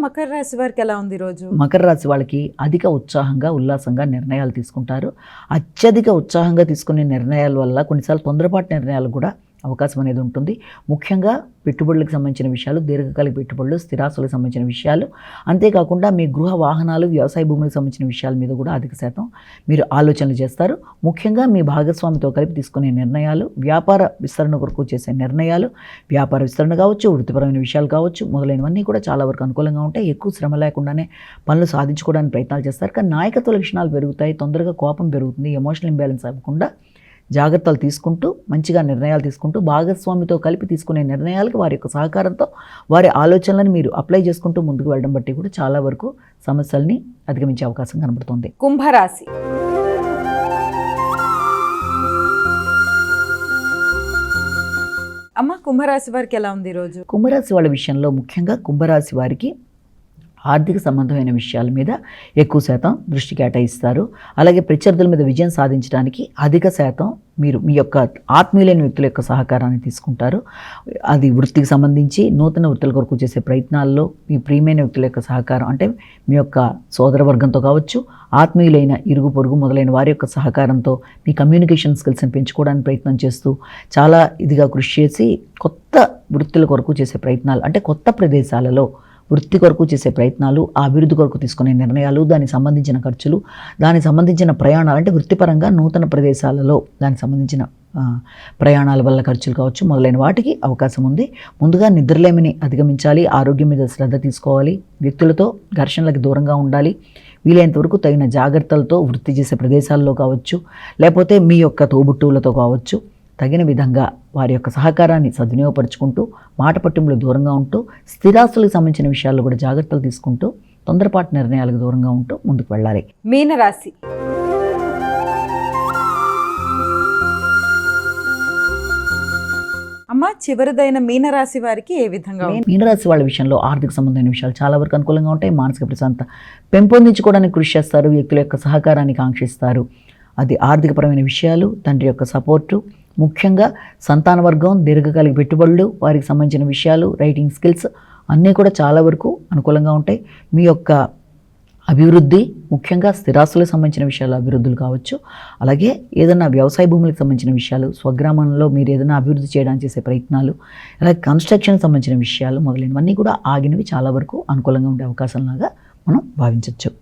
మకర రాశి వారికి ఎలా ఉంది రోజు? మకర రాశి వాళ్ళకి అధిక ఉత్సాహంగా ఉల్లాసంగా నిర్ణయాలు తీసుకుంటారు. అత్యధిక ఉత్సాహంగా తీసుకునే నిర్ణయాల వల్ల కొన్నిసార్లు తొందరపాటు నిర్ణయాలు కూడా అవకాశం అనేది ఉంటుంది. ముఖ్యంగా పెట్టుబడులకు సంబంధించిన విషయాలు, దీర్ఘకాలిక పెట్టుబడులు, స్థిరాస్తులకు సంబంధించిన విషయాలు, అంతేకాకుండా మీ గృహ వాహనాలు, వ్యవసాయ భూములకు సంబంధించిన విషయాల మీద కూడా అధిక శాతం మీరు ఆలోచనలు చేస్తారు. ముఖ్యంగా మీ భాగస్వామితో కలిపి తీసుకునే నిర్ణయాలు, వ్యాపార విస్తరణ కొరకు చేసే నిర్ణయాలు, వ్యాపార విస్తరణ కావచ్చు, వృత్తిపరమైన విషయాలు కావచ్చు, మొదలైనవన్నీ కూడా చాలా వరకు అనుకూలంగా ఉంటాయి. ఎక్కువ శ్రమ లేకుండానే పనులు సాధించుకోవడానికి ప్రయత్నాలు చేస్తారు. కానీ నాయకత్వ లక్షణాలు పెరుగుతాయి, తొందరగా కోపం పెరుగుతుంది, ఎమోషనల్ ఇంబ్యాలెన్స్ అవ్వకుండా జాగ్రత్తలు తీసుకుంటూ మంచిగా నిర్ణయాలు తీసుకుంటూ భాగస్వామితో కలిపి తీసుకునే నిర్ణయాలకు వారి యొక్క సహకారంతో వారి ఆలోచనలను మీరు అప్లై చేసుకుంటూ ముందుకు వెళ్ళడం బట్టి కూడా చాలా వరకు సమస్యల్ని అధిగమించే అవకాశం కనబడుతుంది. కుంభరాశి. అమ్మ, కుంభరాశి వారికి ఎలా ఉంది రోజు? కుంభరాశి వాళ్ళ విషయంలో ముఖ్యంగా కుంభరాశి వారికి ఆర్థిక సంబంధమైన విషయాల మీద ఎక్కువ శాతం దృష్టి కేటాయిస్తారు. అలాగే ప్రత్యర్థుల మీద విజయం సాధించడానికి అధిక శాతం మీరు మీ యొక్క ఆత్మీయులైన వ్యక్తుల యొక్క సహకారాన్ని తీసుకుంటారు. అది వృత్తికి సంబంధించి నూతన వృత్తుల కొరకు చేసే ప్రయత్నాల్లో మీ ప్రియమైన వ్యక్తుల యొక్క సహకారం, అంటే మీ యొక్క సోదర వర్గంతో కావచ్చు, ఆత్మీయులైన ఇరుగు పొరుగు మొదలైన వారి యొక్క సహకారంతో మీ కమ్యూనికేషన్ స్కిల్స్ని పెంచుకోవడానికి ప్రయత్నం చేస్తూ చాలా ఇదిగా కృషి చేసి కొత్త వృత్తుల కొరకు చేసే ప్రయత్నాలు, అంటే కొత్త ప్రదేశాలలో వృత్తి కొరకు చేసే ప్రయత్నాలు, ఆ అభివృద్ధి కొరకు తీసుకునే నిర్ణయాలు, దానికి సంబంధించిన ఖర్చులు, దానికి సంబంధించిన ప్రయాణాలు, అంటే వృత్తిపరంగా నూతన ప్రదేశాలలో దానికి సంబంధించిన ప్రయాణాల వల్ల ఖర్చులు కావచ్చు, మొదలైన వాటికి అవకాశం ఉంది. ముందుగా నిద్రలేమిని అధిగమించాలి, ఆరోగ్యం మీద శ్రద్ధ తీసుకోవాలి, వ్యక్తులతో ఘర్షణలకు దూరంగా ఉండాలి, వీలైనంత వరకు తగిన జాగ్రత్తలతో వృత్తి చేసే ప్రదేశాల్లో కావచ్చు, లేకపోతే మీ యొక్క తోబుట్టువులతో కావచ్చు తగిన విధంగా వారి యొక్క సహకారాన్ని సద్వినియోగపరుచుకుంటూ మాట పట్టింపులకు దూరంగా ఉంటూ స్థిరాస్తులకు సంబంధించిన విషయాల్లో కూడా జాగ్రత్తలు తీసుకుంటూ తొందరపాటు నిర్ణయాలకు దూరంగా ఉంటూ ముందుకు వెళ్ళాలి. మీనరాశి. అమ్మ, చివరిదైన మీనరాశి వారికి ఏ విధంగా? మీనరాశి వాళ్ళ విషయంలో ఆర్థిక సంబంధమైన విషయాలు చాలా వరకు అనుకూలంగా ఉంటాయి. మానసిక ప్రశాంతత పెంపొందించుకోవడానికి కృషి చేస్తారు, వ్యక్తుల యొక్క సహకారాన్ని కాంక్షిస్తారు. అది ఆర్థికపరమైన విషయాలు, తండ్రి యొక్క సపోర్టు, ముఖ్యంగా సంతాన వర్గం, దీర్ఘకాలిక పెట్టుబడులు, వారికి సంబంధించిన విషయాలు, రైటింగ్ స్కిల్స్ అన్నీ కూడా చాలా వరకు అనుకూలంగా ఉంటాయి. మీ యొక్క అభివృద్ధి, ముఖ్యంగా స్థిరాస్తులకు సంబంధించిన విషయాలు అభివృద్ధులు కావచ్చు, అలాగే ఏదైనా వ్యవసాయ భూములకు సంబంధించిన విషయాలు, స్వగ్రామంలో మీరు ఏదైనా అభివృద్ధి చేయడానికి చేసే ప్రయత్నాలు, అలాగే కన్స్ట్రక్షన్ సంబంధించిన విషయాలు మొదలైనవన్నీ కూడా ఆగినవి చాలా వరకు అనుకూలంగా ఉండే అవకాశంలాగా మనం భావించవచ్చు.